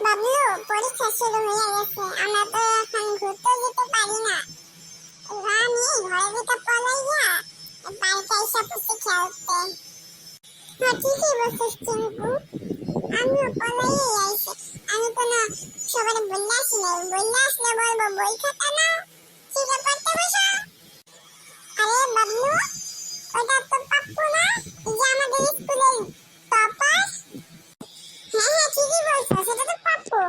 বাবলু, পরীক্ষা শুরু হয়ে গেছে, আমরা তো এখন ঘুরতে যেতে পারি না। আমি ঘরে ভিতরে পলাইয়া পার্কে এসে বসে খেলতে। হ্যাঁ, ঠিকই বলছিস চিঙ্কু, আমিও পলাইয়াই আইছি। আমি কোনো সবার বললে আসি নাই, বললে আসলে বলবো বই খাতা নাও, শিখে পড়তে বসো। আরে বাবলু, ওটা তো পাপ্পু না, এই যে আমাদের স্কুলের টপার। হ্যাঁ হ্যাঁ, ঠিকই বলছো, সেটা তো পাপ্পু।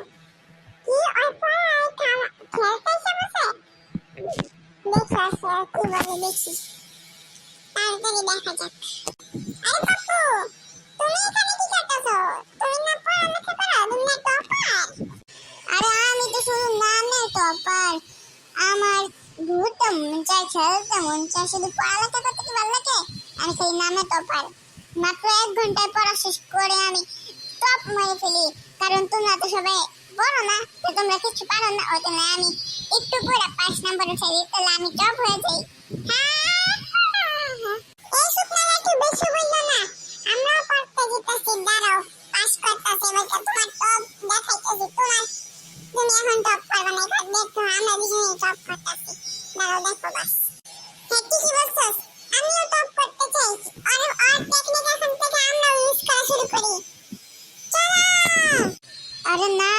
কি ওই পড়ায় খেলতে এসে বসে? দেখো আছে কি বলে দেখি, তাড়াতাড়ি দেখা যাক। আরে পাপ্পু, তুমি এখানে কি করতেছো? তুমি না পড়ালেখা করো, তুমি না টপার? আরে আমি তো শুধু নামে টপার, আমার ঘুরতে মন চায়, খেলতে মন চায়, শুধু পড়ালেখা করতে কি ভালো লাগে? আমি সেই নামে টপার। মাত্র 1 ঘন্টায় পড়া শেষ করে আমি টপ মেরে ফেলি, কারণ তোমরা তো সবাই বলো না যে তোমরা কিছু পারো না, ওই জন্য আমি একটু পড়ে 5 নাম্বার উঠাই দিই, তাহলে আমি টপ হয়ে যাই। এই শুকনারা একটু বেশি বললো না, আমরাও পড়তে যেতেছি, দাঁড়াও পাস করতেছি, এবার তোমার টপ দেখাইতেছি। তুমি এখন টপ করবে না, এবার দেখো আমরা দুজনেই টপ করতেছি, দাঁড়াও দেখো বাস। হ্যাঁ ঠিকই বলছস, আমিও টপ করতে চাই, আর টেকনিক এখন থেকে আমরা ইউজ করা শুরু করি। আরে না,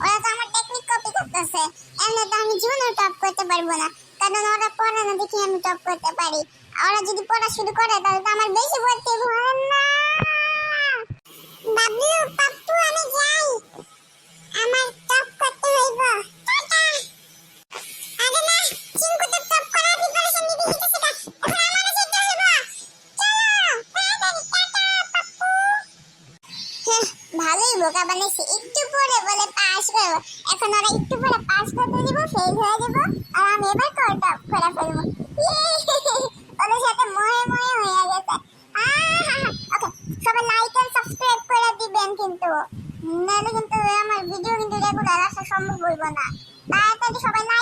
ওরা তো আমার টেকনিক কপি করতেছে। এমনি তো আমি জীবনে টপ করতে পারবো না, কারণ ওরা পড়ে না দেখি আমি টপ করতে পারি। ওরা যদি পড়া শুরু করে তাহলে তো আমার বেশি পড়তে হবে না। বাবলু, পাপ্পু, আমি যাই, আমার টপ করতে হইব। টাটা। আরে না, চিঙ্কু তো টপ করার প্রিপারেশন নিতে গেছে, এখন আমারও যেতে হইব। চলো তাড়াতাড়ি, টাটা পাপ্পু। ভালোই বোকা বানাইছে, একটু পরে বলে পাস করবো, এখন ওরা একটু পরে পাস করতে দিব, ফেল হয়ে যাব, আর আমি এবার টপ করে ফেলবো। ওদের সাথে ময়ে ময়ে হয়ে গেছে। ওকে, সবাই লাইক এন্ড সাবস্ক্রাইব করে দিবেন কিন্তু, নাহলে কিন্তু আমার ভিডিও কিন্তু রেগুলার আসা সম্ভব হইব না। তাড়াতাড়ি সবাই লাইক